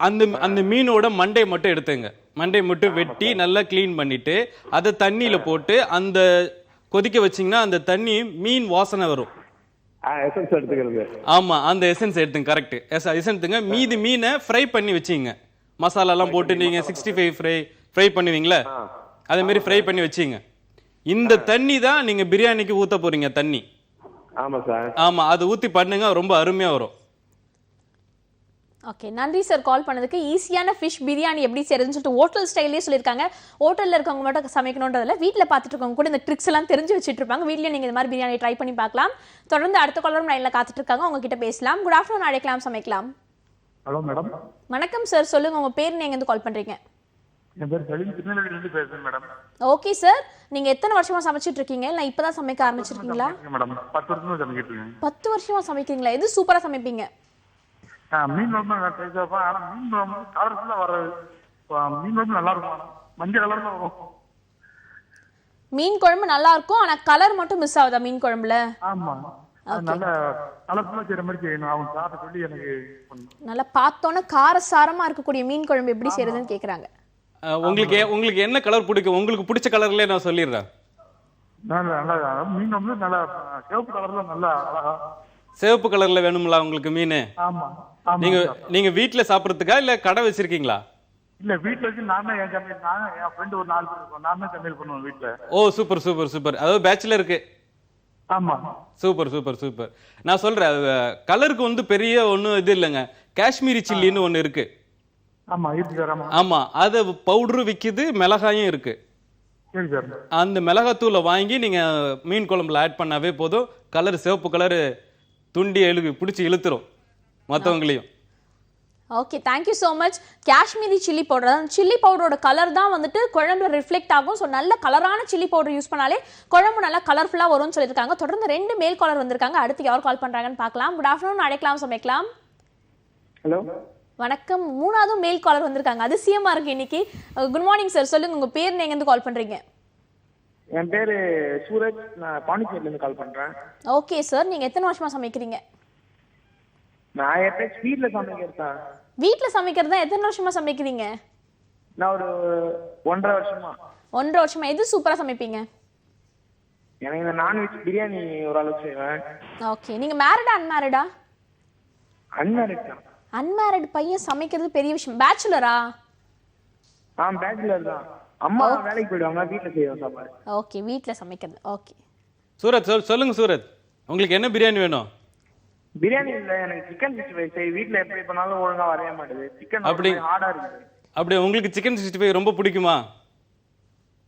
அந்த மீனோட மண்டை மட்டும் எடுத்துங்க. மண்டை மட்டும் வெட்டி நல்லா கிளீன் பண்ணிட்டு அதை தண்ணியில போட்டு அந்த கொதிக்க வச்சீங்கன்னா அந்த தண்ணி மீன் வாசனை வரும். எசன்ஸ் எடுத்துக்கிறது. ஆமா, அந்த எசன்ஸ் எடுத்துங்க. கரெக்ட், எசன்ஸ் எடுத்துங்க. மீதி மீனை ஃப்ரை பண்ணி வச்சிங்க. மசாலா எல்லாம் போட்டு நீங்க 65 ஃப்ரை பண்ணுவீங்களா, அதே மாதிரி ஃப்ரை பண்ணி வச்சிங்க. இந்த தண்ணி தான் நீங்க பிரியாணிக்கு ஊத்த போறீங்க தண்ணி. ஆமா சார். ஆமா, அதை ஊத்தி பண்ணுங்க, ரொம்ப அருமையா வரும். ஓகே, நன்றி சார் கால் பண்ணதுக்கு. ஈஸியான ஃபிஷ் பிரியாணி எப்படி செய்யறதுன்னு சொல்லிட்டு ஹோட்டல் ஸ்டைல்லே சொல்லியிருக்காங்க. ஹோட்டலில் இருக்கவங்க மட்டும் சமைக்கணுன்றதில்ல, வீட்டில் பார்த்துட்டு இருக்கவங்க கூட இந்த ட்ரிக்ஸ் எல்லாம் தெரிஞ்சு வச்சுட்டு இருப்பாங்க. வீட்லயே நீங்கள் இந்த மாதிரி பிரியாணி ட்ரை பண்ணி பார்க்கலாம். தொடர்ந்து அடுத்த காலரும் லைனில் காத்துட்டு இருக்காங்க, அவங்க கிட்ட பேசலாம். குட் ஆஃப்டர்நூன், அழைக்கலாம், சமைக்கலாம். Hello madam. வணக்கம் சார், சொல்லுங்க உங்க பேர், நீங்க எங்க கால் பண்றீங்க? என் பேர் சலீம், திருநெல்வேலியிலிருந்து பேசுறேன் மேடம். ஓகே சார், நீங்க எத்தனை வருஷமா சமைச்சிட்டு இருக்கீங்க, இல்ல இப்பதான் சமைக்க ஆரம்பிச்சிருக்கீங்களா? மேடம் 10 வருஷமா சமைக்கிட்டு இருக்கேன். 10 வருஷமா சமைக்கிறீங்களா? எது சூப்பரா சமைப்பீங்க? மீன் குழம்பு நல்லா டேஸ்டா இருக்கும். ஆனா மீன் குழம்பு கலர்ஃபுல்லா வராது. மீன் குழம்பு நல்லா இருக்கும், மஞ்சள் கலர்ல வரும். மீன் குழம்பு நல்லா இருக்கும், ஆனா கலர் மட்டும் மிஸ் ஆகுதா மீன் குழம்புல? ஆமா, நல்ல கலர்ஃபுல்லா செய்யற மாதிரி செய்யணும். அவங்க சாப்பிட சொல்லி எனக்கு நல்லா பார்த்தோன்னே காரசாரமா இருக்கக்கூடிய மீன் குழம்பு எப்படி செய்யறதுன்னு கேக்குறாங்க. உங்களுக்கு என்ன கலர் பிடிக்கும்? உங்களுக்கு பிடிச்ச கலர்ல நான் சொல்லிடுறேன். நல்லா மீன் வந்து நல்லா சிவப்பு கலர்ல நல்லா அழகா. சிவப்பு கலர்ல வேணும்ல உங்களுக்கு மீன்? ஆமா. நீங்க வீட்டுல சாப்பிடறதுக்கா இல்ல கடை வச்சிருக்கீங்களா? இல்ல, வீட்டுல வச்சு நானே என் சமையல், நானே என் ஃப்ரெண்ட் ஒரு 4 பேர் இருக்கோம், நானே சமையல் பண்ணுவேன் வீட்டுல. ஓ சூப்பர் சூப்பர் சூப்பர். அதாவது பேச்சுலருக்கு. ஆமா, சூப்பர் சூப்பர் சூப்பர். நான் சொல்றேன், கலருக்கு வந்து பெரிய ஒன்றும் இது இல்லைங்க. காஷ்மீரி சில்லின்னு ஒன்று இருக்கு. ஆமா இருக்கு சார். ஆமா ஆமா, அது பவுடரும் விற்கிது, மிளகாயும் இருக்கு. சரி சார். அந்த மிளகாத்தூளை வாங்கி நீங்க மீன் குழம்புல ஆட் பண்ணாவே போதும், கலர் சிவப்பு கலரு துண்டி பிடிச்சி இழுத்துரும் மற்றவங்களையும். Okay, thank you so much. Kashmiri chilli powder, அந்த சில்லி பவுடரோட கலர் தான் வந்துட்டு குழம்புல ரிஃப்ளெக்ட் ஆகும். ஸோ நல்ல கலரான சில்லி பவுடர் யூஸ் பண்ணாலே குழம்பு நல்லா கலர்ஃபுல்லாக வரும்னு சொல்லியிருக்காங்க. தொடர்ந்து 2 மேல் காலர் வந்திருக்காங்க. அடுத்து யார் கால் பண்ணுறாங்கன்னு பார்க்கலாம். குட் ஆஃப்டர்நூன், அழைக்கலாம், சமைக்கலாம். ஹலோ வணக்கம். 3வது மேல் காலர் வந்திருக்காங்க, அதிசயமா இருக்கு இன்னைக்கு. குட் மார்னிங் சார், சொல்லுங்க உங்க பேர், நீங்க எங்கேருந்து கால் பண்றீங்க? என் பேரு சூரஜ், நான் பாண்டிச்சேரியிலேருந்து கால் பண்றேன். ஓகே சார், நீங்க எத்தனை வருஷமா சமைக்கிறீங்க? நான் எப்பயாச்சும் வீட்ல சமைக்கிறேன். வீட்ல சமைக்கிறதா எத்தனை வருஷமா சமைக்கிறீங்க? நான் ஒரு 1.5 வருஷமா. 1.5 வருஷமா. எது சூப்பரா சமைப்பீங்க? எனக்கு இந்த நான்வெஜ் பிரியாணி ஓரளவுக்கு செய்வேன். ஓகே, நீங்க மேரிடா அன்மேரிடா? அன்மேரிட் தான். அன்மேரிட் பையன் சமைக்கிறது பெரிய விஷயம். பேச்சுலரா? பேச்சுலர் தான். அம்மா வேலைக்கு போயிடுவாங்க, வீட்ல செய்வோம் சாப்பாடு. ஓகே, வீட்ல சமைக்கிறது. ஓகே சூரத், சொல்லுங்க சூரத், உங்களுக்கு என்ன பிரியாணி வேணும்? பிரியாணி இல்ல, எனக்கு சிக்கன் 65 செய். வீட்ல எப்படி பண்ணாலும் ஒழுங்கா வரவே மாட்டேது. சிக்கன் அப்படி ஹார்டா இருக்கு. அப்படி உங்களுக்கு சிக்கன் 65 ரொம்ப பிடிக்குமா?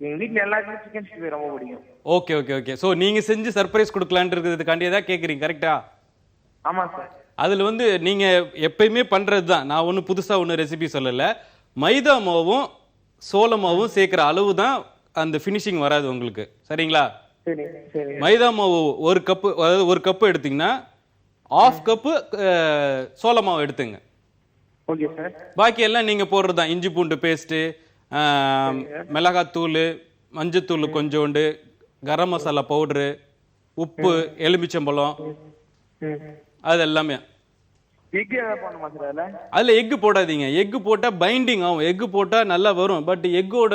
எங்க வீட்ல எல்லாருக்குமே சிக்கன் 65 ரொம்ப பிடிக்கும். Okay okay okay. ஸோ நீங்க செஞ்சு சர்ப்ரைஸ் கொடுக்கலான்னு இருக்கிறதுக்காண்டி தான் கேட்குறீங்க, கரெக்டா? ஆமா சார். அதில் வந்து நீங்க எப்பயுமே பண்றது தான், நான் ஒன்றும் புதுசா ஒன்றும் ரெசிபி சொல்லலை. மைதா மாவும் சோள மாவும் சேர்க்குற அளவு தான் அந்த ஃபினிஷிங் வராது உங்களுக்கு, சரிங்களா? சரி சரி. மைதா மாவு 1 கப்பு, அதாவது 1 கப்பு எடுத்தீங்கன்னா 1/2 கப்பு சோள மாவு எடுத்துங்க. Okay sir. பாக்கி எல்லாம் நீங்க போடுறது தான். இஞ்சி பூண்டு பேஸ்ட்டு, மிளகாத்தூள், மஞ்சத்தூள் கொஞ்சோண்டு, கரம் மசாலா பவுடரு, உப்பு, எலுமிச்சம்பழம், அது எல்லாமே. எக் போடணுமா சார்? அதில் எக்கு போடாதீங்க. எக்கு போட்டால் பைண்டிங் ஆகும். எக்கு போட்டால் நல்லா வரும், பட் எக்கோட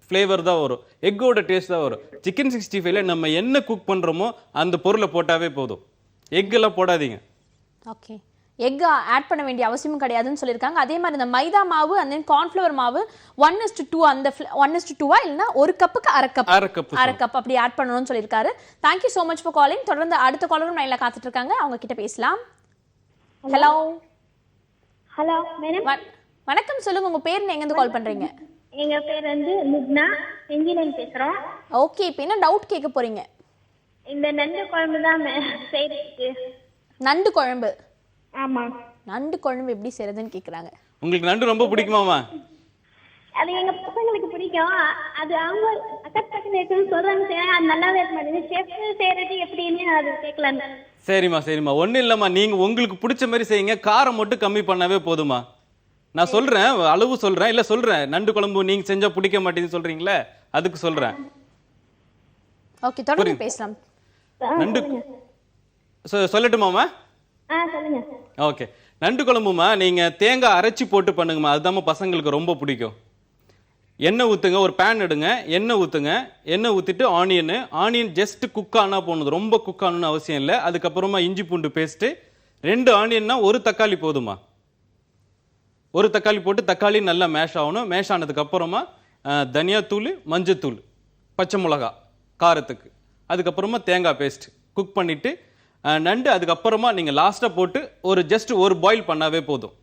ஃப்ளேவர் தான் வரும், எக்கோட டேஸ்ட் தான் வரும். சிக்கன் 65ல நம்ம என்ன குக் பண்ணுறோமோ அந்த பொருளை போட்டாவே போதும், எக்கெல்லாம் போடாதீங்க. ஓகே, எக் ஆட் பண்ண வேண்டிய அவசியமும் கிடையாதுன்னு சொல்லியிருக்காங்க. அதே மாதிரி இந்த மைதா மாவு அண்ட் தென் கார்ன்ஃப்ளவர் மாவு 1:2, அந்த 1:2 இல்லைன்னா 1 கப்புக்கு அரை கப் அப்படி ஆட் பண்ணணும்னு சொல்லியிருக்காரு. Thank you so much for calling. தொடர்ந்து அடுத்த காலரும் லைனில் காத்துட்டு இருக்காங்க, அவங்க கிட்ட பேசலாம். Hello hello madam. வணக்கம், சொல்லுங்க உங்க பேர், எங்க இருந்து கால் பண்றீங்க? எங்க பேர் வந்து லுப்னா, செஞ்சிலேருந்து பேசுறோம். ஓகே, இப்போ என்ன டவுட் கேட்க போறீங்க? இந்த நண்டு குழம்பு தான் செய்யறதுக்கு. நண்டு குழம்பு? ஆமா. நண்டு குழம்பு எப்படி செய்யறதுன்னு கேக்குறாங்க. உங்களுக்கு நண்டு ரொம்ப பிடிக்குமாமா? அது எங்க பசங்களுக்கு பிடிக்கும். அது அவங்க அக்கா இருக்குன்னு சொல்றாங்க, அது நல்லாவே இருக்க மாட்டேங்குது. செஃப் செய்யறது எப்படின்னு அது கேட்கலாம். சரிம்மா ஒன்றும் இல்லைம்மா, நீங்கள் உங்களுக்கு பிடிச்ச மாதிரி செய்யுங்க, காரம் மட்டும் கம்மி பண்ணாவே போதுமா. நான் சொல்கிறேன், அளவு சொல்கிறேன், இல்லை சொல்கிறேன், நண்டு குழம்பு நீங்கள் செஞ்சால் பிடிக்க மாட்டேங்குன்னு சொல்கிறீங்களே, அதுக்கு சொல்கிறேன். ஓகே, தொடர்ந்து பேசலாம். நண்டு சொல்லட்டுமாம்மா? சொல்லுங்க. ஓகே, நண்டு குழம்புமா நீங்கள் தேங்காய் அரைச்சி போட்டு பண்ணுங்கம்மா, அதுதாம்மா பசங்களுக்கு ரொம்ப பிடிக்கும். எண்ணெய் ஊற்றுங்க, ஒரு பேன் எடுங்க, எண்ணெய் ஊற்றுங்க, எண்ணெய் ஊற்றிட்டு ஆனியன் ஜஸ்ட் குக் ஆனால் போகணும், ரொம்ப குக் ஆகணும்னு அவசியம் இல்லை. அதுக்கப்புறமா இஞ்சி பூண்டு பேஸ்ட்டு, 2 ஆனியன்னா 1 தக்காளி போதுமா. 1 தக்காளி போட்டு தக்காளி நல்லா மேஷ் ஆகணும். மேஷ் ஆனதுக்கப்புறமா தனியாத்தூள், மஞ்சத்தூள், பச்சை மிளகா காரத்துக்கு, அதுக்கப்புறமா தேங்காய் பேஸ்ட் குக் பண்ணிவிட்டு நண்டு அதுக்கப்புறமா நீங்கள் லாஸ்ட்டாக போட்டு ஜஸ்ட் ஒரு பாயில் பண்ணாவே போதும்,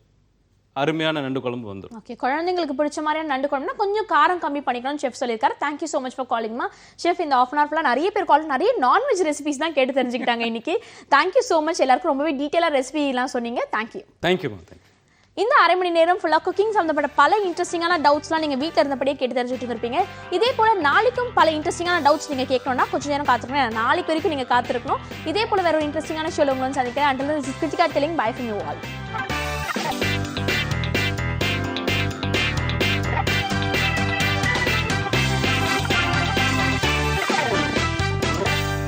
அருமையான நண்டு குழம்பு வந்துடும். ஓகே, குழந்தைங்களுக்கு பிடிச்ச மாதிரியான நண்டு குழம்புனா கொஞ்சம் காரம் கம்மி பண்ணிக்கலாம்னு செஃப் சொல்லியிருக்காரு. தேங்க்யூ ஸோ மச் ஃபார் காலிங்மா. செஃப், இந்த ஆஃப் அன் ஹவர் ஃபுல்லாக நிறைய பேர் கால் நிறைய நான்வெஜ் ரெசிபிஸ் தான் கேட்டு தெரிஞ்சுக்கிட்டாங்க இன்னைக்கு. தேங்க்யூ ஸோ மச், எல்லாருக்கும் ரொம்பவே டீட்டெயிலாக ரெசிபிலாம் சொன்னீங்க. தேங்க்யூ. தேங்க்யூ. இந்த அரை மணி நேரம் ஃபுல்லாக குக்கிங் சம்மந்தப்பட்ட பல இன்ட்ரெஸ்டிங்கான டவுட்ஸ்லாம் நீங்கள் வீட்டில் இருந்தபடியே கேட்டு தெரிஞ்சுட்டு இருப்பீங்க. இதே போல் நாளைக்கும் பல இன்ட்ரெஸ்டிங்கான டவுட்ஸ் நீங்கள் கேட்கணும்னா கொஞ்சம் நேரம் காத்திருக்கணும். நாளைக்கு வரைக்கும் நீங்கள் காத்திருக்கணும். இதே போல் வேற ஒரு இன்ட்ரெஸ்டிங்கான ஷோல உங்களை சந்திக்கிறேன். Until then, this is Kritika telling bye from you all.